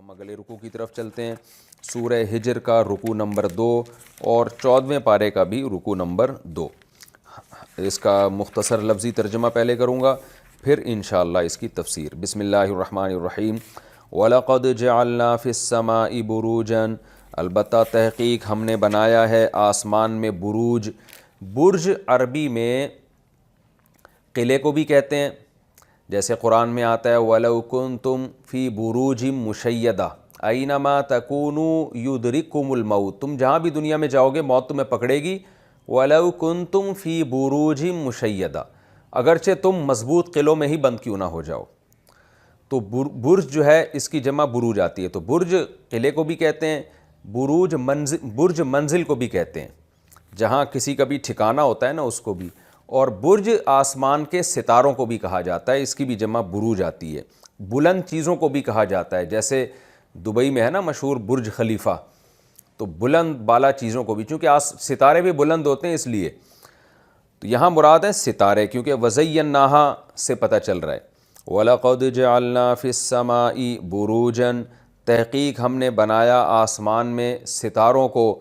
ہم اگلے رکوع کی طرف چلتے ہیں۔ سورہ ہجر کا رکوع نمبر 2 اور 14ویں پارے کا بھی رکوع نمبر 2۔ اس کا مختصر لفظی ترجمہ پہلے کروں گا، پھر انشاءاللہ اس کی تفسیر۔ بسم اللہ الرحمن الرحیم۔ وَلَقَدْ جَعَلْنَا فِي السَّمَاءِ بُرُوجًا، البتہ تحقیق ہم نے بنایا ہے آسمان میں بروج۔ برج عربی میں قلعے کو بھی کہتے ہیں، جیسے قرآن میں آتا ہے وَلَوْ كُنْتُمْ فِي بُرُوجٍ مُشَيَّدَةٍ أَيْنَمَا تَكُونُوا يُدْرِككُمُ الْمَوْتُ، تم جہاں بھی دنیا میں جاؤ گے موت تمہیں پکڑے گی۔ وَلَوْ كُنْتُمْ فِي بُرُوجٍ مُشَيَّدَةٍ، اگرچہ تم مضبوط قلعوں میں ہی بند کیوں نہ ہو جاؤ۔ تو برج جو ہے اس کی جمع بروج آتی ہے، تو برج قلعے کو بھی کہتے ہیں، برج منزل کو بھی کہتے ہیں، جہاں کسی کا بھی ٹھکانہ ہوتا ہے نا اس کو بھی، اور برج آسمان کے ستاروں کو بھی کہا جاتا ہے، اس کی بھی جمع بروج آتی ہے۔ بلند چیزوں کو بھی کہا جاتا ہے، جیسے دبئی میں ہے نا مشہور برج خلیفہ، تو بلند بالا چیزوں کو بھی، چونکہ ستارے بھی بلند ہوتے ہیں اس لیے، تو یہاں مراد ہے ستارے، کیونکہ وَزَيَّنَّاهَا سے پتہ چل رہا ہے۔ وَلَقَدْ جَعَلْنَا فِي السَّمَاءِ بُرُوجًا، تحقیق ہم نے بنایا آسمان میں ستاروں کو،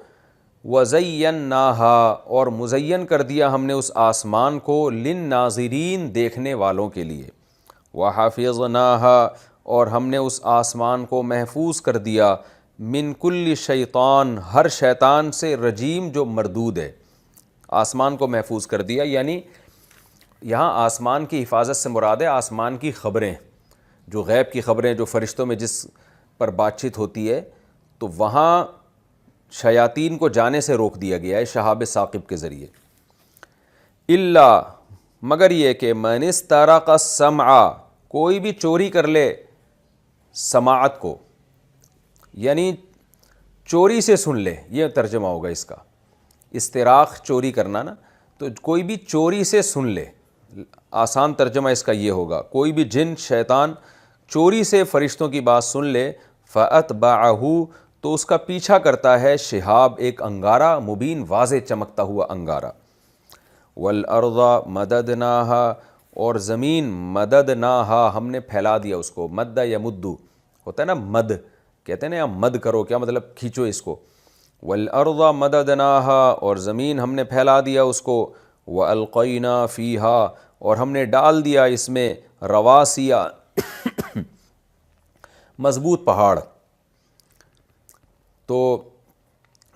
وَزَيَّنَّاهَا اور مزین کر دیا ہم نے اس آسمان کو، لِلنَّاظِرِينَ دیکھنے والوں کے لیے، وَحَفِظْنَاهَا اور ہم نے اس آسمان کو محفوظ کر دیا، مِن كُلِّ شیطان ہر شیطان سے، رجیم جو مردود ہے، آسمان کو محفوظ کر دیا۔ یعنی یہاں آسمان کی حفاظت سے مراد ہے آسمان کی خبریں، جو غیب کی خبریں جو فرشتوں میں جس پر بات چیت ہوتی ہے، تو وہاں شیاطین کو جانے سے روک دیا گیا ہے شہاب ثاقب کے ذریعے۔ الا مگر یہ کہ من استرق السمع، کوئی بھی چوری کر لے سماعت کو، یعنی چوری سے سن لے، یہ ترجمہ ہوگا اس کا، استراق چوری کرنا نا، تو کوئی بھی چوری سے سن لے، آسان ترجمہ اس کا یہ ہوگا، کوئی بھی جن شیطان چوری سے فرشتوں کی بات سن لے، فَأَتْبَعَهُ تو اس کا پیچھا کرتا ہے شہاب ایک انگارہ، مبین واضح چمکتا ہوا انگارہ۔ وَالْأَرْضَ مَدَدْنَاهَا اور زمین مددناها ہم نے پھیلا دیا اس کو، مد یمدو ہوتا ہے نا، مد کہتے ہیں نا، یا مد کرو، کیا مطلب کھینچو اس کو۔ وَالْأَرْضَ مَدَدْنَاهَا اور زمین ہم نے پھیلا دیا اس کو، وَأَلْقَيْنَا فِيهَا اور ہم نے ڈال دیا اس میں، رواسیا مضبوط پہاڑ، تو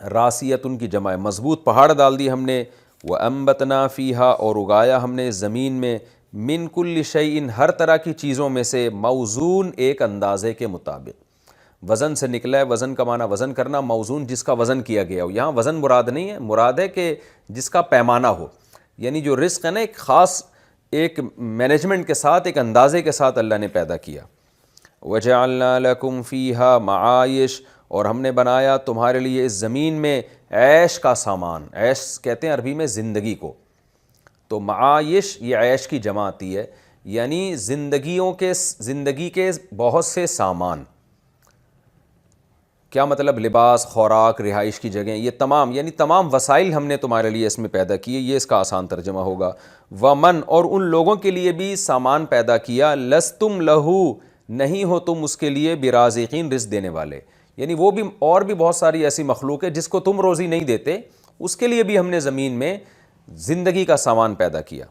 راسیت ان کی جمع ہے، مضبوط پہاڑ ڈال دی ہم نے، وَأَنبَتْنَا فِيهَا اور اگایا ہم نے زمین میں، مِن كُلِّ شَيْءٍ ہر طرح کی چیزوں میں سے، موزون ایک اندازے کے مطابق، وزن سے نکلا ہے، وزن کا معنی وزن کرنا، موزون جس کا وزن کیا گیا ہو، یہاں وزن مراد نہیں ہے، مراد ہے کہ جس کا پیمانہ ہو، یعنی جو رزق ہے نا ایک خاص ایک مینجمنٹ کے ساتھ، ایک اندازے کے ساتھ اللہ نے پیدا کیا۔ وَجَعَلْنَا لَكُمْ فِيهَا مَعَائِشَ اور ہم نے بنایا تمہارے لیے اس زمین میں عیش کا سامان، عیش کہتے ہیں عربی میں زندگی کو، تو معائش یہ عیش کی جمع آتی ہے، یعنی زندگی کے بہت سے سامان، کیا مطلب لباس، خوراک، رہائش کی جگہیں، یہ تمام یعنی تمام وسائل ہم نے تمہارے لیے اس میں پیدا کیے، یہ اس کا آسان ترجمہ ہوگا۔ ومن اور ان لوگوں کے لیے بھی سامان پیدا کیا، لستم لہو نہیں ہو تم اس کے لیے برازقین رزق دینے والے، یعنی وہ بھی اور بھی بہت ساری ایسی مخلوق ہے جس کو تم روزی نہیں دیتے، اس کے لیے بھی ہم نے زمین میں زندگی کا سامان پیدا کیا۔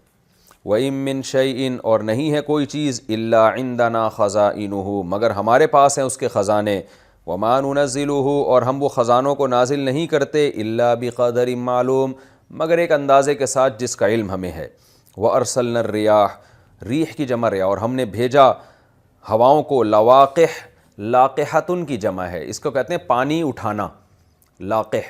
وَإِن مِّن شَيْءٍ اور نہیں ہے کوئی چیز، إِلَّا عِندَنَا خَزَائِنُهُ مگر ہمارے پاس ہیں اس کے خزانے، وَمَا نُنَزِّلُهُ اور ہم وہ خزانوں کو نازل نہیں کرتے، إِلَّا بِقَدَرٍ معلوم مگر ایک اندازے کے ساتھ جس کا علم ہمیں ہے۔ وَأَرْسَلْنَا الرِّيَاحَ ریح کی جمع ریا اور ہم نے بھیجا ہواؤں کو، لواقح لاقحتن کی جمع ہے، اس کو کہتے ہیں پانی اٹھانا، لاقح،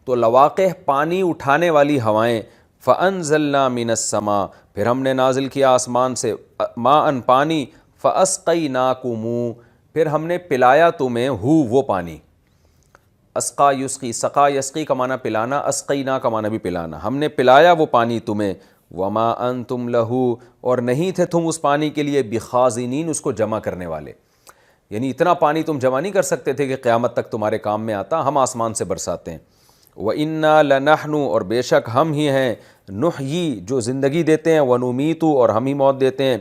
تو لواقح پانی اٹھانے والی ہوائیں، فَأَنزَلْنَا مِنَ السَّمَاءِ پھر ہم نے نازل کیا آسمان سے، ماءً پانی، فَأَسْقَيْنَاكُمُ پھر ہم نے پلایا تمہیں، وہ پانی، اسقا یسقی، سقا یسقی کا معنی پلانا، اسقینا کا معنی بھی پلانا، ہم نے پلایا وہ پانی تمہیں، وما انتم لہو اور نہیں تھے تم اس پانی کے لیے بخازنین اس کو جمع کرنے والے، یعنی اتنا پانی تم جمع نہیں کر سکتے تھے کہ قیامت تک تمہارے کام میں آتا، ہم آسمان سے برساتے ہیں۔ وَإِنَّا لَنَحْنُ اور بے شک ہم ہی ہیں، نحیی جو زندگی دیتے ہیں، وَنُمِیتُ اور ہم ہی موت دیتے ہیں،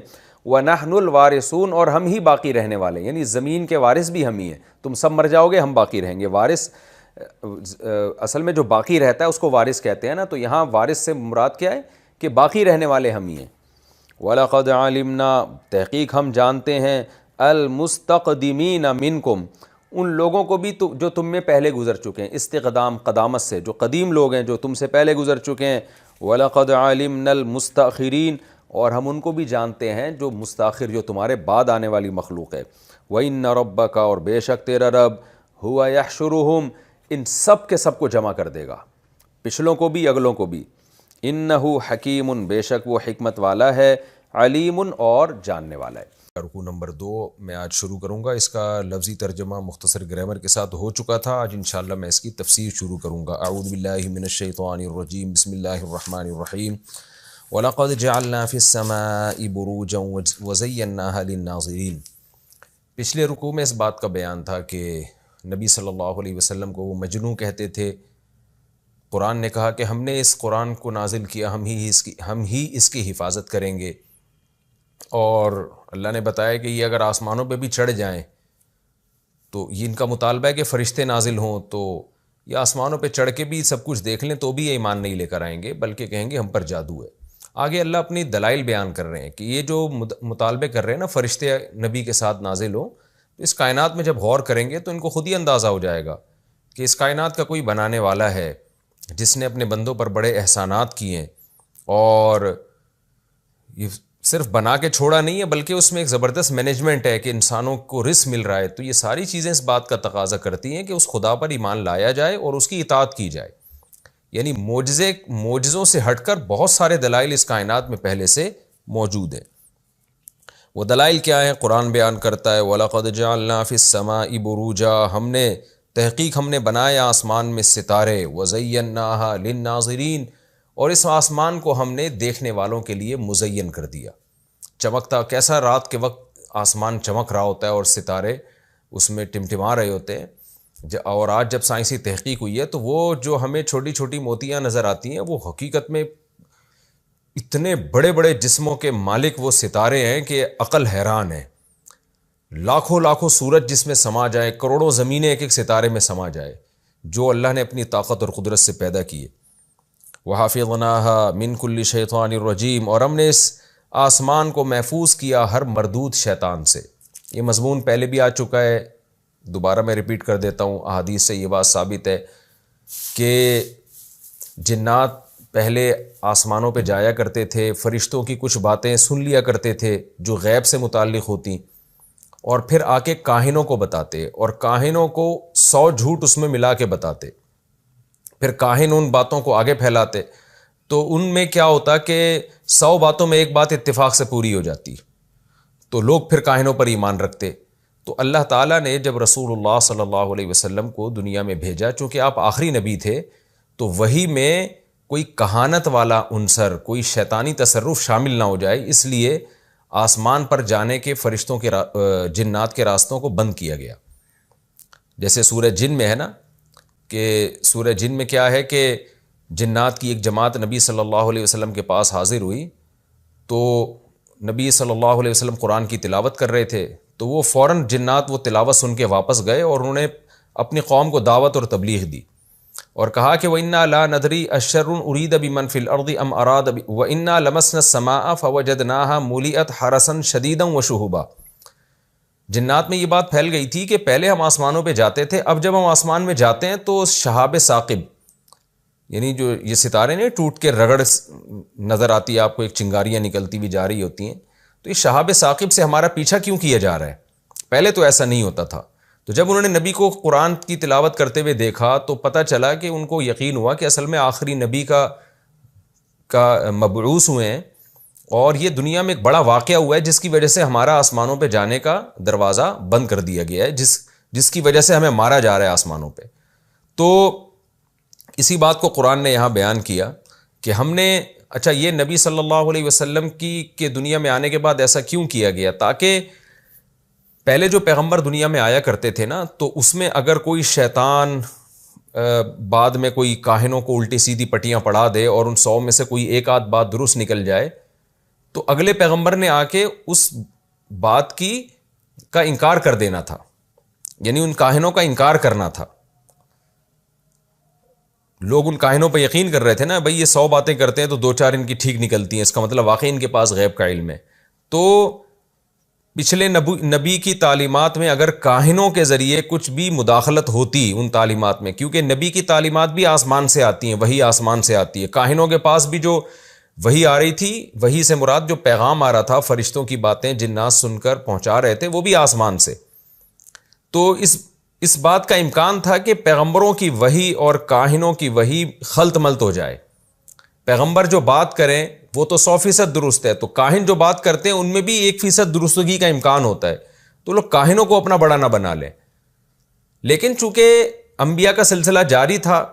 وَنَحْنُ الْوَارِثُونَ، اور ہم ہی باقی رہنے والے ہیں، یعنی زمین کے وارث بھی ہم ہی ہیں، تم سب مر جاؤ گے ہم باقی رہیں گے۔ وارث اصل میں جو باقی رہتا ہے اس کو وارث کہتے ہیں نا، تو یہاں وارث سے مراد کیا ہے کہ باقی رہنے والے ہم ہی ہیں۔ وَلَقَدْ عَلِمْنَا، تحقیق ہم جانتے ہیں، الْمُسْتَقْدِمِينَ مِنْكُمْ، ان لوگوں کو بھی جو تم میں پہلے گزر چکے ہیں، استقدام قدامت سے، جو قدیم لوگ ہیں جو تم سے پہلے گزر چکے ہیں۔ وَلَقَدْ عَلِمْنَا الْمُسْتَأْخِرِينَ، اور ہم ان کو بھی جانتے ہیں جو مستاخر، جو تمہارے بعد آنے والی مخلوق ہے۔ وَإِنَّ رَبَّكَ، اور بے شک تیرا رب، هُوَ يَحْشُرُهُمْ، ان سب کے سب کو جمع کر دے گا، پچھلوں کو بھی اگلوں کو بھی۔ إِنَّهُ حَكِيمٌ، بے شک وہ حکمت والا ہے، علیم اور جاننے والا ہے۔ رکوع نمبر 2 میں آج شروع کروں گا، اس کا لفظی ترجمہ مختصر گرامر کے ساتھ ہو چکا تھا، آج انشاءاللہ میں اس کی تفسیر شروع کروں گا۔ اعوذ باللہ من الشیطان الرجیم، بسم اللہ الرحمن الرحیم۔ وَلَقَدْ جَعَلْنَا فِي السَّمَاءِ بُرُوجًا وَزَيَّنَّاهَا لِلنَّاظِرِينَ۔ پچھلے رکوع میں اس بات کا بیان تھا کہ نبی صلی اللہ علیہ وسلم کو وہ مجنوں کہتے تھے۔ قرآن نے کہا کہ ہم نے اس قرآن کو نازل کیا، ہم ہی اس کی حفاظت کریں گے، اور اللہ نے بتایا کہ یہ اگر آسمانوں پہ بھی چڑھ جائیں تو یہ ان کا مطالبہ ہے کہ فرشتے نازل ہوں، تو یہ آسمانوں پہ چڑھ کے بھی سب کچھ دیکھ لیں تو بھی یہ ایمان نہیں لے کر آئیں گے، بلکہ کہیں گے ہم پر جادو ہے۔ آگے اللہ اپنی دلائل بیان کر رہے ہیں کہ یہ جو مطالبے کر رہے ہیں نا فرشتے نبی کے ساتھ نازل ہوں، تو اس کائنات میں جب غور کریں گے تو ان کو خود ہی اندازہ ہو جائے گا کہ اس کائنات کا کوئی بنانے والا ہے جس نے اپنے بندوں پر بڑے احسانات کیے ہیں، اور یہ صرف بنا کے چھوڑا نہیں ہے بلکہ اس میں ایک زبردست مینجمنٹ ہے کہ انسانوں کو رزق مل رہا ہے۔ تو یہ ساری چیزیں اس بات کا تقاضا کرتی ہیں کہ اس خدا پر ایمان لایا جائے اور اس کی اطاعت کی جائے، یعنی معجزوں سے ہٹ کر بہت سارے دلائل اس کائنات میں پہلے سے موجود ہیں۔ وہ دلائل کیا ہیں؟ قرآن بیان کرتا ہے وَلَقَدْ جَعَلْنَا فِي السَّمَاءِ بُرُوجًا، تحقیق ہم نے بنایا آسمان میں ستارے، وَزَيَّنَّاهَا لِلنَّاظِرِينَ، اور اس آسمان کو ہم نے دیکھنے والوں کے لیے مزین کر دیا، چمکتا کیسا رات کے وقت آسمان چمک رہا ہوتا ہے اور ستارے اس میں ٹمٹما رہے ہوتے ہیں۔ اور آج جب سائنسی تحقیق ہوئی ہے تو وہ جو ہمیں چھوٹی چھوٹی موتیاں نظر آتی ہیں وہ حقیقت میں اتنے بڑے بڑے جسموں کے مالک وہ ستارے ہیں کہ عقل حیران ہے۔ لاکھوں لاکھوں سورج جس میں سما جائے، کروڑوں زمینیں ایک ایک ستارے میں سما جائے، جو اللہ نے اپنی طاقت اور قدرت سے پیدا کیے۔ وَحَفِظْنَاهَا مِن كُلِّ شَيْطَانٍ رَجِيمٍ، اور ہم نے اس آسمان کو محفوظ کیا ہر مردود شیطان سے۔ یہ مضمون پہلے بھی آ چکا ہے، دوبارہ میں ریپیٹ کر دیتا ہوں، احادیث سے یہ بات ثابت ہے کہ جنات پہلے آسمانوں پہ جایا کرتے تھے، فرشتوں کی کچھ باتیں سن لیا کرتے تھے جو غیب سے متعلق ہوتی، اور پھر آ کے کاہنوں کو بتاتے، اور کاہنوں کو 100 جھوٹ اس میں ملا کے بتاتے، پھر کاہن ان باتوں کو آگے پھیلاتے، تو ان میں کیا ہوتا کہ 100 باتوں میں ایک بات اتفاق سے پوری ہو جاتی، تو لوگ پھر کاہنوں پر ایمان رکھتے۔ تو اللہ تعالیٰ نے جب رسول اللہ صلی اللہ علیہ وسلم کو دنیا میں بھیجا، چونکہ آپ آخری نبی تھے، تو وحی میں کوئی کہانت والا عنصر، کوئی شیطانی تصرف شامل نہ ہو جائے، اس لیے آسمان پر جانے کے فرشتوں کے جنات کے راستوں کو بند کیا گیا۔ جیسے سورہ جن میں ہے نا کہ سورہ جن میں کیا ہے کہ جنات کی ایک جماعت نبی صلی اللہ علیہ وسلم کے پاس حاضر ہوئی، تو نبی صلی اللہ علیہ وسلم قرآن کی تلاوت کر رہے تھے، تو وہ فوراً جنات وہ تلاوت سن کے واپس گئے اور انہوں نے اپنی قوم کو دعوت اور تبلیغ دی، اور کہا کہ وَإِنَّا لَا نَدْرِي أَشَرٌ أُرِيدَ بِمَنْ فِي الْأَرْضِ أَمْ أَرَادَ وَإِنَّا لَمَسْنَا السَّمَاءَ فَوَجَدْنَاهَا مُلِئَتْ حَرَسًا شَدِيدًا وَشُهُبًا۔ جنات میں یہ بات پھیل گئی تھی کہ پہلے ہم آسمانوں پہ جاتے تھے، اب جب ہم آسمان میں جاتے ہیں تو شہاب ثاقب، یعنی جو یہ ستارے نے ٹوٹ کے رگڑ نظر آتی ہے آپ کو، ایک چنگاریاں نکلتی بھی جا رہی ہوتی ہیں، تو یہ شہاب ثاقب سے ہمارا پیچھا کیوں کیا جا رہا ہے؟ پہلے تو ایسا نہیں ہوتا تھا۔ تو جب انہوں نے نبی کو قرآن کی تلاوت کرتے ہوئے دیکھا تو پتہ چلا کہ ان کو یقین ہوا کہ اصل میں آخری نبی کا مبعوث ہوئے ہیں، اور یہ دنیا میں ایک بڑا واقعہ ہوا ہے جس کی وجہ سے ہمارا آسمانوں پہ جانے کا دروازہ بند کر دیا گیا ہے، جس کی وجہ سے ہمیں مارا جا رہا ہے آسمانوں پہ۔ تو اسی بات کو قرآن نے یہاں بیان کیا کہ ہم نے، اچھا یہ نبی صلی اللہ علیہ وسلم کی دنیا میں آنے کے بعد ایسا کیوں کیا گیا؟ تاکہ پہلے جو پیغمبر دنیا میں آیا کرتے تھے نا، تو اس میں اگر کوئی شیطان بعد میں کوئی کاہنوں کو الٹی سیدھی پٹیاں پڑھا دے اور ان 100 میں سے کوئی ایک آدھ بات درست نکل جائے، تو اگلے پیغمبر نے آ کے اس بات کا انکار کر دینا تھا، یعنی ان کاہنوں کا انکار کرنا تھا. لوگ ان کاہنوں پہ یقین کر رہے تھے نا، بھئی یہ 100 باتیں کرتے ہیں تو 2-4 ان کی ٹھیک نکلتی ہیں، اس کا مطلب واقعی ان کے پاس غیب کا علم ہے. تو پچھلے نبی کی تعلیمات میں اگر کاہنوں کے ذریعے کچھ بھی مداخلت ہوتی ان تعلیمات میں، کیونکہ نبی کی تعلیمات بھی آسمان سے آتی ہیں، وہی آسمان سے آتی ہے. کاہنوں کے پاس بھی جو وہی آ رہی تھی، وہی سے مراد جو پیغام آ رہا تھا، فرشتوں کی باتیں جنات سن کر پہنچا رہے تھے، وہ بھی آسمان سے. تو اس بات کا امکان تھا کہ پیغمبروں کی وحی اور کاہنوں کی وحی خلط ملط ہو جائے. پیغمبر جو بات کریں وہ تو 100% درست ہے، تو کاہن جو بات کرتے ہیں ان میں بھی 1% درستگی کا امکان ہوتا ہے. تو لوگ کاہنوں کو اپنا بڑا نہ بنا لیں. لیکن چونکہ انبیاء کا سلسلہ جاری تھا،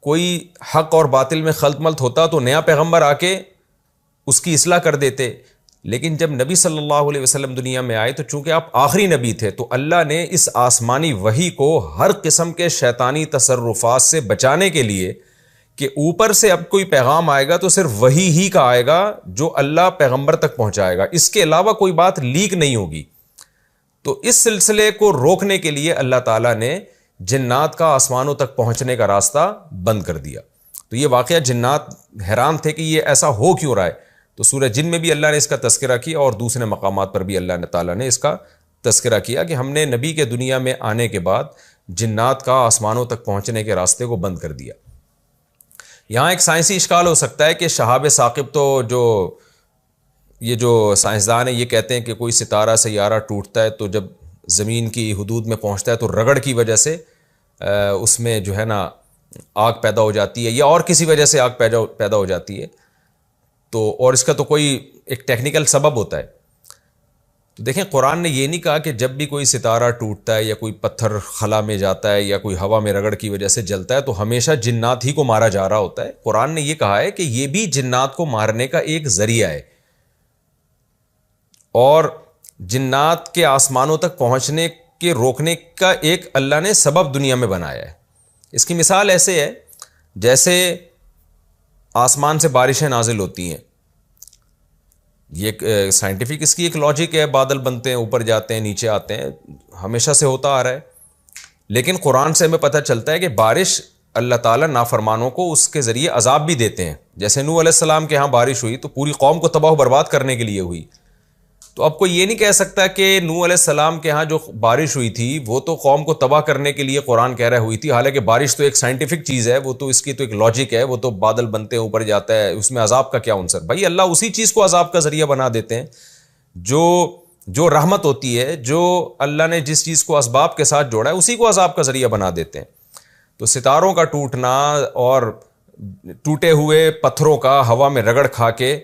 کوئی حق اور باطل میں خلط ملط ہوتا تو نیا پیغمبر آ کے اس کی اصلاح کر دیتے. لیکن جب نبی صلی اللہ علیہ وسلم دنیا میں آئے تو چونکہ آپ آخری نبی تھے، تو اللہ نے اس آسمانی وحی کو ہر قسم کے شیطانی تصرفات سے بچانے کے لیے کہ اوپر سے اب کوئی پیغام آئے گا تو صرف وحی ہی کا آئے گا جو اللہ پیغمبر تک پہنچائے گا، اس کے علاوہ کوئی بات لیک نہیں ہوگی. تو اس سلسلے کو روکنے کے لیے اللہ تعالیٰ نے جنات کا آسمانوں تک پہنچنے کا راستہ بند کر دیا. تو یہ واقعہ جنات حیران تھے کہ یہ ایسا ہو کیوں رہا ہے. تو سورہ جن میں بھی اللہ نے اس کا تذکرہ کیا اور دوسرے مقامات پر بھی اللہ تعالیٰ نے اس کا تذکرہ کیا کہ ہم نے نبی کے دنیا میں آنے کے بعد جنات کا آسمانوں تک پہنچنے کے راستے کو بند کر دیا. یہاں ایک سائنسی اشکال ہو سکتا ہے کہ شہاب ثاقب تو جو سائنسدان ہیں یہ کہتے ہیں کہ کوئی ستارہ سیارہ ٹوٹتا ہے تو جب زمین کی حدود میں پہنچتا ہے تو رگڑ کی وجہ سے اس میں جو ہے نا آگ پیدا ہو جاتی ہے، یا اور کسی وجہ سے آگ پیدا ہو جاتی ہے. تو اور اس کا تو کوئی ایک ٹیکنیکل سبب ہوتا ہے. تو دیکھیں قرآن نے یہ نہیں کہا کہ جب بھی کوئی ستارہ ٹوٹتا ہے یا کوئی پتھر خلا میں جاتا ہے یا کوئی ہوا میں رگڑ کی وجہ سے جلتا ہے تو ہمیشہ جنات ہی کو مارا جا رہا ہوتا ہے. قرآن نے یہ کہا ہے کہ یہ بھی جنات کو مارنے کا ایک ذریعہ ہے اور جنات کے آسمانوں تک پہنچنے کے روکنے کا ایک اللہ نے سبب دنیا میں بنایا ہے. اس کی مثال ایسے ہے جیسے آسمان سے بارشیں نازل ہوتی ہیں. یہ سائنٹیفک اس کی ایک لاجک ہے، بادل بنتے ہیں، اوپر جاتے ہیں، نیچے آتے ہیں، ہمیشہ سے ہوتا آ رہا ہے. لیکن قرآن سے ہمیں پتہ چلتا ہے کہ بارش اللہ تعالیٰ نافرمانوں کو اس کے ذریعے عذاب بھی دیتے ہیں. جیسے نوح علیہ السلام کے ہاں بارش ہوئی تو پوری قوم کو تباہ و برباد کرنے کے لیے ہوئی. تو اب کوئی یہ نہیں کہہ سکتا کہ نوح علیہ السلام کے ہاں جو بارش ہوئی تھی وہ تو قوم کو تباہ کرنے کے لیے قرآن کہہ رہا ہوئی تھی، حالانکہ بارش تو ایک سائنٹیفک چیز ہے، وہ تو اس کی تو ایک لاجک ہے، وہ تو بادل بنتے ہیں اوپر جاتا ہے، اس میں عذاب کا کیا عنصر. بھائی اللہ اسی چیز کو عذاب کا ذریعہ بنا دیتے ہیں جو رحمت ہوتی ہے، جو اللہ نے جس چیز کو اسباب کے ساتھ جوڑا ہے اسی کو عذاب کا ذریعہ بنا دیتے ہیں. تو ستاروں کا ٹوٹنا اور ٹوٹے ہوئے پتھروں کا ہوا میں رگڑ کھا کے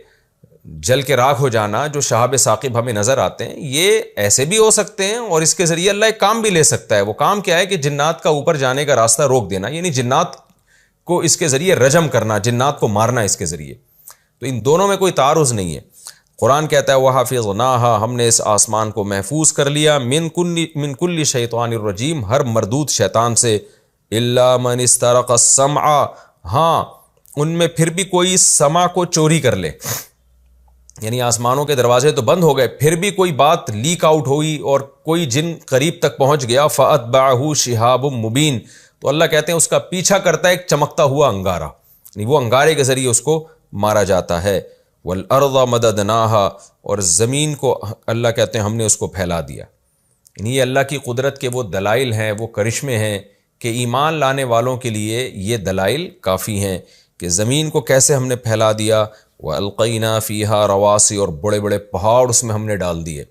جل کے راکھ ہو جانا جو شہاب ثاقب ہمیں نظر آتے ہیں، یہ ایسے بھی ہو سکتے ہیں اور اس کے ذریعے اللہ ایک کام بھی لے سکتا ہے. وہ کام کیا ہے کہ جنات کا اوپر جانے کا راستہ روک دینا، یعنی جنات کو اس کے ذریعے رجم کرنا، جنات کو مارنا اس کے ذریعے. تو ان دونوں میں کوئی تعارض نہیں ہے. قرآن کہتا ہے وَحَفِظْنَاهَا، ہم نے اس آسمان کو محفوظ کر لیا، من کل شیطان الرجیم، ہر مردود شیطان سے، الا من استرق السمع، ہاں ان میں پھر بھی کوئی سمع کو چوری کر لے، یعنی آسمانوں کے دروازے تو بند ہو گئے، پھر بھی کوئی بات لیک آؤٹ ہوئی اور کوئی جن قریب تک پہنچ گیا، فَأَتْبَعَهُ شِهَابٌ مُبِينٌ، تو اللہ کہتے ہیں اس کا پیچھا کرتا ہے ایک چمکتا ہوا انگارہ، یعنی وہ انگارے کے ذریعے اس کو مارا جاتا ہے. وَالْأَرْضَ مَدَدْنَاهَا، اور زمین کو اللہ کہتے ہیں ہم نے اس کو پھیلا دیا. یعنی یہ اللہ کی قدرت کے وہ دلائل ہیں، وہ کرشمے ہیں کہ ایمان لانے والوں کے لیے یہ دلائل کافی ہیں کہ زمین کو کیسے ہم نے پھیلا دیا. وَأَلْقَيْنَا فِيهَا رَوَاسِيَ، اور بڑے بڑے پہاڑ اس میں ہم نے ڈال دیے،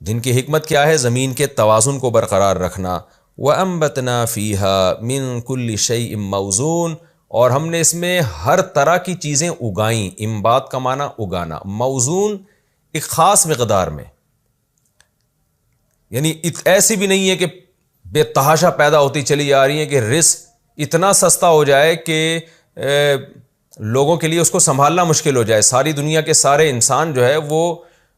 جن کی حکمت کیا ہے؟ زمین کے توازن کو برقرار رکھنا. وَأَنبَتْنَا فِيهَا مِن كُلِّ شَيْءٍ مَوْزُونٍ، اور ہم نے اس میں ہر طرح کی چیزیں اگائیں. انبات کا معنی اگانا، موزون ایک خاص مقدار میں، یعنی ایسی بھی نہیں ہے کہ بے تحاشا پیدا ہوتی چلی جا رہی ہیں کہ رزق اتنا سستا ہو جائے کہ لوگوں کے لیے اس کو سنبھالنا مشکل ہو جائے، ساری دنیا کے سارے انسان جو ہے وہ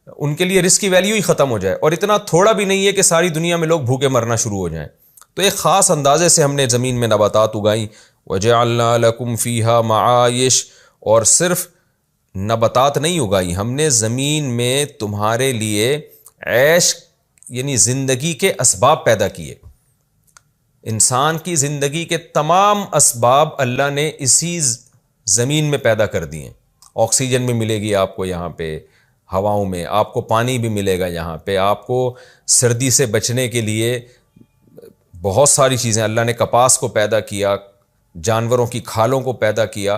ان کے لیے رزق کی ویلیو ہی ختم ہو جائے، اور اتنا تھوڑا بھی نہیں ہے کہ ساری دنیا میں لوگ بھوکے مرنا شروع ہو جائیں. تو ایک خاص اندازے سے ہم نے زمین میں نباتات اگائیں. وَجَعَلْنَا لَكُمْ فِيهَا مَعَائِشَ، اور صرف نباتات نہیں اگائی، ہم نے زمین میں تمہارے لیے عیش یعنی زندگی کے اسباب پیدا کیے. انسان کی زندگی کے تمام اسباب اللہ نے اسی زمین میں پیدا کر دیے. آکسیجن بھی ملے گی آپ کو یہاں پہ ہواؤں میں، آپ کو پانی بھی ملے گا یہاں پہ، آپ کو سردی سے بچنے کے لیے بہت ساری چیزیں. اللہ نے کپاس کو پیدا کیا، جانوروں کی کھالوں کو پیدا کیا،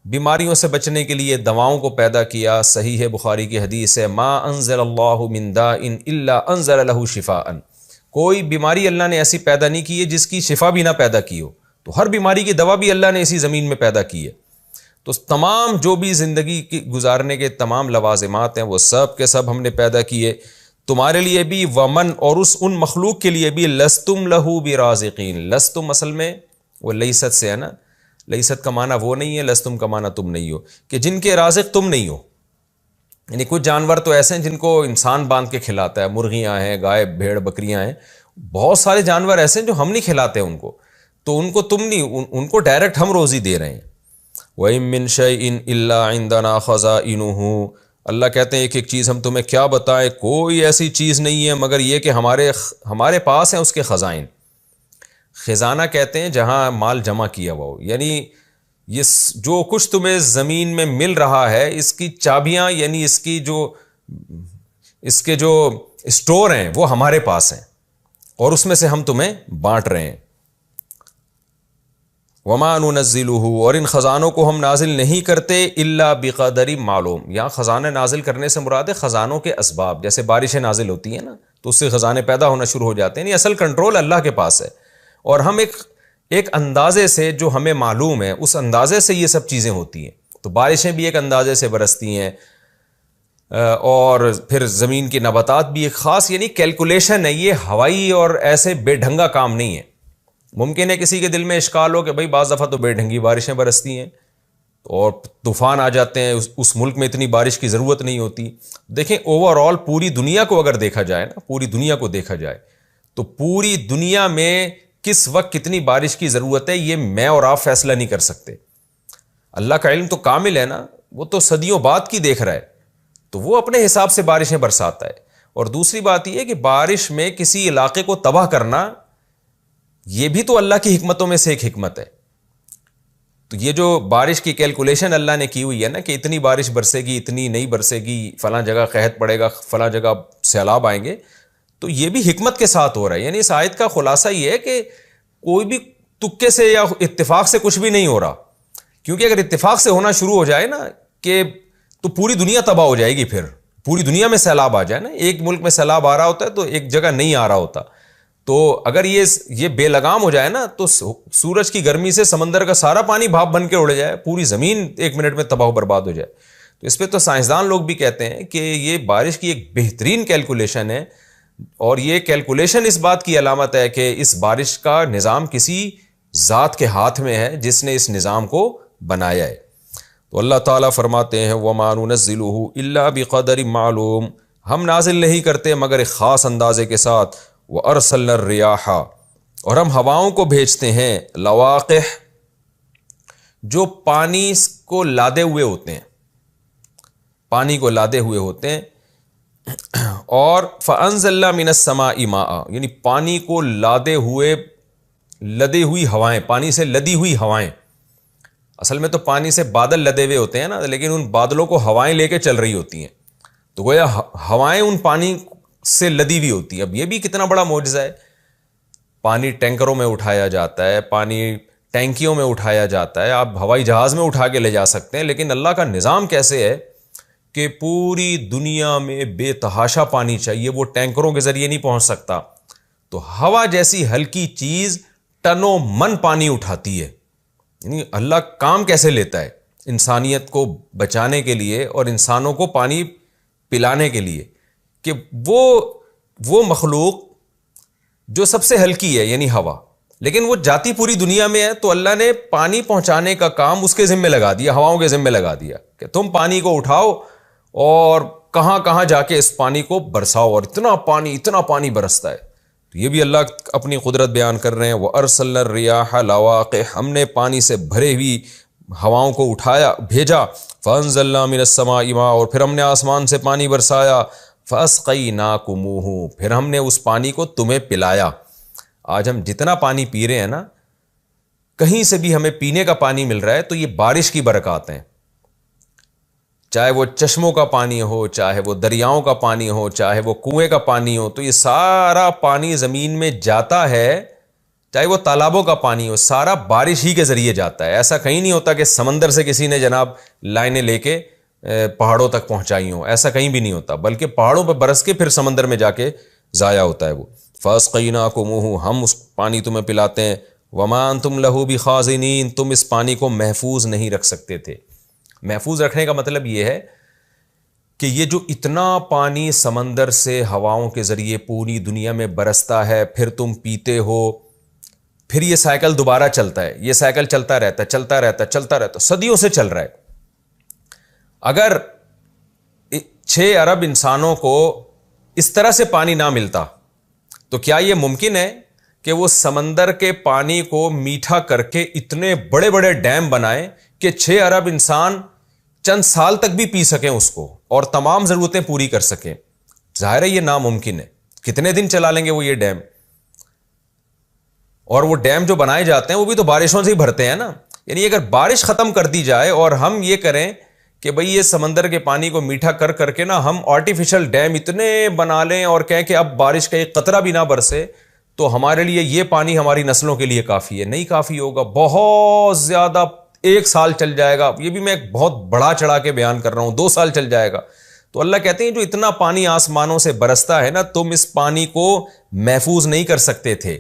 بیماریوں سے بچنے کے لیے دواؤں کو پیدا کیا. صحیح ہے بخاری کی حدیث ہے، ما انزل اللہ من داء الا انزل له شفاء. کوئی بیماری اللہ نے ایسی پیدا نہیں کی ہے جس کی شفا بھی نہ پیدا کی ہو. تو ہر بیماری کی دوا بھی اللہ نے اسی زمین میں پیدا کی ہے. تو تمام جو بھی زندگی کی گزارنے کے تمام لوازمات ہیں وہ سب کے سب ہم نے پیدا کیے تمہارے لیے بھی. ومن اور ان مخلوق کے لیے بھی. لستم لہو برازقین. لستم اصل میں وہ لیست سے ہے نا، لیست کا معنی وہ نہیں ہے، لستم کا معنی تم نہیں ہو، کہ جن کے رازق تم نہیں ہو. یعنی کچھ جانور تو ایسے ہیں جن کو انسان باندھ کے کھلاتا ہے، مرغیاں ہیں، گائے بھیڑ بکریاں ہیں، بہت سارے جانور ایسے ہیں جو ہم نہیں کھلاتے ان کو، تو ان کو تم نہیں، ان کو ڈائریکٹ ہم روزی دے رہے ہیں. وَإِن مِّن شَيْءٍ إِلَّا عِندَنَا خَزَائِنُهُ. اللہ کہتے ہیں ایک ایک چیز ہم تمہیں کیا بتائیں، کوئی ایسی چیز نہیں ہے مگر یہ کہ ہمارے پاس ہیں اس کے خزائن. خزانہ کہتے ہیں جہاں مال جمع کیا ہوا ہو، یعنی یہ جو کچھ تمہیں زمین میں مل رہا ہے اس کی چابیاں، یعنی اس کے جو اسٹور ہیں وہ ہمارے پاس ہیں اور اس میں سے ہم تمہیں بانٹ رہے ہیں. وما ننزلہ. اور ان خزانوں کو ہم نازل نہیں کرتے الا بقدر معلوم. یہاں خزانہ نازل کرنے سے مراد ہے خزانوں کے اسباب. جیسے بارشیں نازل ہوتی ہیں نا تو اس سے خزانے پیدا ہونا شروع ہو جاتے ہیں. اصل کنٹرول اللہ کے پاس ہے اور ہم ایک اندازے سے جو ہمیں معلوم ہے اس اندازے سے یہ سب چیزیں ہوتی ہیں. تو بارشیں بھی ایک اندازے سے برستی ہیں اور پھر زمین کی نباتات بھی ایک خاص یعنی کیلکولیشن ہے. یہ ہوائی اور ایسے بے ڈھنگا کام نہیں ہے. ممکن ہے کسی کے دل میں اشکال ہو کہ بھئی بعض دفعہ تو بے ڈھنگی بارشیں برستی ہیں اور طوفان آ جاتے ہیں، اس ملک میں اتنی بارش کی ضرورت نہیں ہوتی. دیکھیں اوور آل پوری دنیا کو اگر دیکھا جائے نا، پوری دنیا کو دیکھا جائے تو پوری دنیا میں کس وقت کتنی بارش کی ضرورت ہے یہ میں اور آپ فیصلہ نہیں کر سکتے. اللہ کا علم تو کامل ہے نا، وہ تو صدیوں بعد کی دیکھ رہا ہے تو وہ اپنے حساب سے بارشیں برساتا ہے. اور دوسری بات یہ ہے کہ بارش میں کسی علاقے کو تباہ کرنا یہ بھی تو اللہ کی حکمتوں میں سے ایک حکمت ہے. تو یہ جو بارش کی کیلکولیشن اللہ نے کی ہوئی ہے نا کہ اتنی بارش برسے گی، اتنی نہیں برسے گی، فلاں جگہ قحط پڑے گا، فلاں جگہ سیلاب آئیں گے، تو یہ بھی حکمت کے ساتھ ہو رہا ہے. یعنی اس آیت کا خلاصہ یہ ہے کہ کوئی بھی تکے سے یا اتفاق سے کچھ بھی نہیں ہو رہا. کیونکہ اگر اتفاق سے ہونا شروع ہو جائے نا کہ تو پوری دنیا تباہ ہو جائے گی. پھر پوری دنیا میں سیلاب آ جائے نا، ایک ملک میں سیلاب آ رہا ہوتا ہے تو ایک جگہ نہیں آ رہا ہوتا. تو اگر یہ بے لگام ہو جائے نا تو سورج کی گرمی سے سمندر کا سارا پانی بھاپ بن کے اڑ جائے، پوری زمین ایک منٹ میں تباہ و برباد ہو جائے. تو اس پہ تو سائنسدان لوگ بھی کہتے ہیں کہ یہ بارش کی ایک بہترین کیلکولیشن ہے اور یہ کیلکولیشن اس بات کی علامت ہے کہ اس بارش کا نظام کسی ذات کے ہاتھ میں ہے جس نے اس نظام کو بنایا ہے. تو اللہ تعالیٰ فرماتے ہیں وَمَا نُنَزِّلُهُ إِلَّا بِقَدَرٍ مَعْلُومٍ. ہم نازل نہیں کرتے مگر ایک خاص اندازے کے ساتھ. وَأَرْسَلْنَا الرِّيَاحَ. اور ہم ہواؤں کو بھیجتے ہیں لواقح جو پانی کو لادے ہوئے ہوتے ہیں، پانی کو لادے ہوئے ہوتے ہیں. اور فَأَنزَلْنَا مِنَ السَّمَاءِ مَاءً یعنی پانی کو لادے ہوئے، لدی ہوئی ہوائیں، پانی سے لدی ہوئی ہوائیں. اصل میں تو پانی سے بادل لدے ہوئے ہوتے ہیں نا، لیکن ان بادلوں کو ہوائیں لے کے چل رہی ہوتی ہیں. تو گویا ہوائیں ان پانی سے لدی ہوئی ہوتی ہے. اب یہ بھی کتنا بڑا معجزہ ہے. پانی ٹینکروں میں اٹھایا جاتا ہے، پانی ٹینکیوں میں اٹھایا جاتا ہے، آپ ہوائی جہاز میں اٹھا کے لے جا سکتے ہیں، لیکن اللہ کا نظام کیسے ہے کہ پوری دنیا میں بے تحاشا پانی چاہیے، وہ ٹینکروں کے ذریعے نہیں پہنچ سکتا. تو ہوا جیسی ہلکی چیز ٹنوں من پانی اٹھاتی ہے. یعنی اللہ کام کیسے لیتا ہے انسانیت کو بچانے کے لیے اور انسانوں کو پانی پلانے کے لیے کہ وہ مخلوق جو سب سے ہلکی ہے یعنی ہوا، لیکن وہ جاتی پوری دنیا میں ہے، تو اللہ نے پانی پہنچانے کا کام اس کے ذمہ لگا دیا، ہواؤں کے ذمہ لگا دیا کہ تم پانی کو اٹھاؤ اور کہاں کہاں جا کے اس پانی کو برساؤ. اور اتنا پانی برستا ہے. تو یہ بھی اللہ اپنی قدرت بیان کر رہے ہیں. وَأَرْسَلْنَا الرِّيَاحَ لَوَاقِحَ. ہم نے پانی سے بھرے ہوئی ہواؤں کو اٹھایا بھیجا، فانزلنا من السماء ماء، اور پھر ہم نے آسمان سے پانی برسایا، فاسقیناکموہ، پھر ہم نے اس پانی کو تمہیں پلایا۔ آج ہم جتنا پانی پی رہے ہیں نا، کہیں سے بھی ہمیں پینے کا پانی مل رہا ہے تو یہ بارش کی برکات ہیں، چاہے وہ چشموں کا پانی ہو، چاہے وہ دریاؤں کا پانی ہو، چاہے وہ کنویں کا پانی ہو، تو یہ سارا پانی زمین میں جاتا ہے، چاہے وہ تالابوں کا پانی ہو، سارا بارش ہی کے ذریعے جاتا ہے۔ ایسا کہیں نہیں ہوتا کہ سمندر سے کسی نے جناب لائنیں لے کے پہاڑوں تک پہنچائی ہوں، ایسا کہیں بھی نہیں ہوتا، بلکہ پہاڑوں پہ برس کے پھر سمندر میں جا کے ضائع ہوتا ہے وہ۔ فاسقیناکموہ، ہم اس پانی تمہیں پلاتے ہیں، وما انتم لہ بخازنین، تم اس پانی کو محفوظ نہیں رکھ سکتے تھے۔ محفوظ رکھنے کا مطلب یہ ہے کہ یہ جو اتنا پانی سمندر سے ہواؤں کے ذریعے پوری دنیا میں برستا ہے، پھر تم پیتے ہو، پھر یہ سائیکل دوبارہ چلتا ہے، یہ سائیکل چلتا رہتا ہے، چلتا رہتا ہے، چلتا رہتا ہے، صدیوں سے چل رہا ہے۔ اگر 6 ارب انسانوں کو اس طرح سے پانی نہ ملتا تو کیا یہ ممکن ہے کہ وہ سمندر کے پانی کو میٹھا کر کے اتنے بڑے بڑے ڈیم بنائیں کہ 6 ارب انسان چند سال تک بھی پی سکیں اس کو اور تمام ضرورتیں پوری کر سکیں؟ ظاہر ہے یہ ناممکن ہے۔ کتنے دن چلا لیں گے وہ یہ ڈیم؟ اور وہ ڈیم جو بنائے جاتے ہیں وہ بھی تو بارشوں سے ہی بھرتے ہیں نا۔ یعنی اگر بارش ختم کر دی جائے اور ہم یہ کریں کہ بھئی یہ سمندر کے پانی کو میٹھا کر کر کے نا ہم آرٹیفیشل ڈیم اتنے بنا لیں اور کہیں کہ اب بارش کا ایک قطرہ بھی نہ برسے، تو ہمارے لیے یہ پانی ہماری نسلوں کے لیے کافی ہے؟ نہیں کافی ہوگا، بہت زیادہ، 1 سال چل جائے گا، یہ بھی میں ایک بہت بڑا چڑھا کے بیان کر رہا ہوں، 2 سال چل جائے گا۔ تو اللہ کہتے ہیں جو اتنا پانی آسمانوں سے برستا ہے نا، تم اس پانی کو محفوظ نہیں کر سکتے تھے۔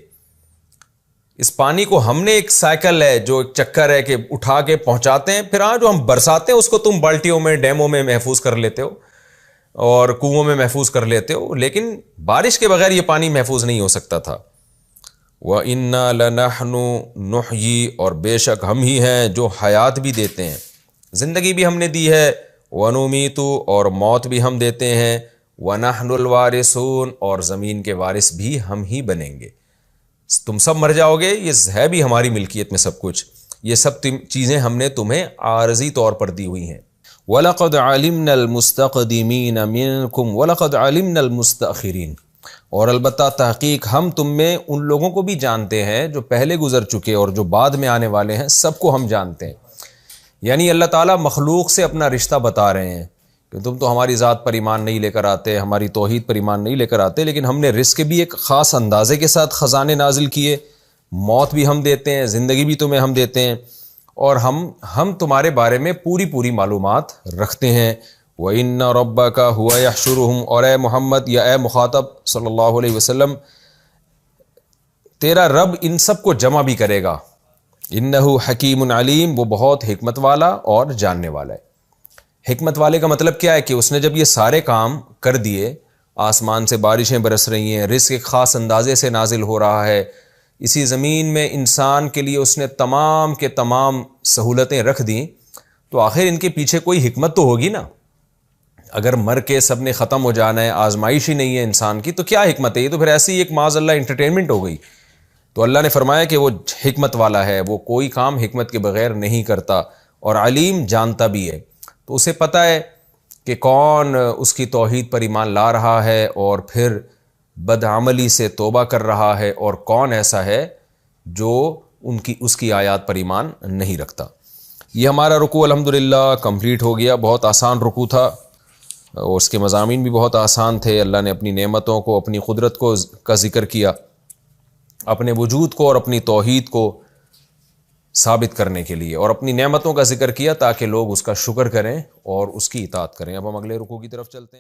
اس پانی کو ہم نے ایک سائیکل ہے، جو ایک چکر ہے کہ اٹھا کے پہنچاتے ہیں، پھر جو ہم برساتے ہیں اس کو تم بالٹیوں میں، ڈیموں میں محفوظ کر لیتے ہو اور کنووں میں محفوظ کر لیتے ہو، لیکن بارش کے بغیر یہ پانی محفوظ نہیں ہو سکتا تھا۔ وَإِنَّا لَنَحْنُ نُحْيِي، اور بے شک ہم ہی ہیں جو حیات بھی دیتے ہیں، زندگی بھی ہم نے دی ہے، وَنُمِيتُ، اور موت بھی ہم دیتے ہیں، وَنَحْنُ الْوَارِثُونَ، اور زمین کے وارث بھی ہم ہی بنیں گے۔ تم سب مر جاؤ گے، یہ ہے بھی ہماری ملکیت میں سب کچھ، یہ سب چیزیں ہم نے تمہیں عارضی طور پر دی ہوئی ہیں۔ وَلَقَدْ عَلِمْنَا الْمُسْتَقْدِمِينَ مِنْكُمْ وَلَقَدْ عَلِمْنَا الْمُسْتَأْخِرِينَ، اور البتہ تحقیق ہم تم میں ان لوگوں کو بھی جانتے ہیں جو پہلے گزر چکے اور جو بعد میں آنے والے ہیں، سب کو ہم جانتے ہیں۔ یعنی اللہ تعالیٰ مخلوق سے اپنا رشتہ بتا رہے ہیں کہ تم تو ہماری ذات پر ایمان نہیں لے کر آتے، ہماری توحید پر ایمان نہیں لے کر آتے، لیکن ہم نے رزق بھی ایک خاص اندازے کے ساتھ خزانے نازل کیے، موت بھی ہم دیتے ہیں، زندگی بھی تمہیں ہم دیتے ہیں، اور ہم تمہارے بارے میں پوری معلومات رکھتے ہیں۔ وَإِنَّ رَبَّكَ هُوَ يَحْشُرُهُمْ، اور اے محمد یا اے مخاطب صلی اللہ علیہ وسلم، تیرا رب ان سب کو جمع بھی کرے گا۔ إِنَّهُ حَكِيمٌ عَلِيمٌ، وہ بہت حکمت والا اور جاننے والا ہے۔ حکمت والے کا مطلب کیا ہے کہ اس نے جب یہ سارے کام کر دیے، آسمان سے بارشیں برس رہی ہیں، رزق ایک خاص اندازے سے نازل ہو رہا ہے، اسی زمین میں انسان کے لیے اس نے تمام کے تمام سہولتیں رکھ دیں، تو آخر ان کے پیچھے کوئی حکمت تو ہوگی نا۔ اگر مر کے سب نے ختم ہو جانا ہے، آزمائش ہی نہیں ہے انسان کی، تو کیا حکمت ہے؟ یہ تو پھر ایسی ایک معاذ اللہ انٹرٹینمنٹ ہو گئی۔ تو اللہ نے فرمایا کہ وہ حکمت والا ہے، وہ کوئی کام حکمت کے بغیر نہیں کرتا، اور علیم، جانتا بھی ہے۔ تو اسے پتہ ہے کہ کون اس کی توحید پر ایمان لا رہا ہے اور پھر بدعملی سے توبہ کر رہا ہے، اور کون ایسا ہے جو اس کی آیات پر ایمان نہیں رکھتا۔ یہ ہمارا رکوع الحمدللہ کمپلیٹ ہو گیا۔ بہت آسان رکوع تھا اور اس کے مضامین بھی بہت آسان تھے۔ اللہ نے اپنی نعمتوں کو، اپنی قدرت کا ذکر کیا، اپنے وجود کو اور اپنی توحید کو ثابت کرنے کے لیے، اور اپنی نعمتوں کا ذکر کیا تاکہ لوگ اس کا شکر کریں اور اس کی اطاعت کریں۔ اب ہم اگلے رکوع کی طرف چلتے ہیں۔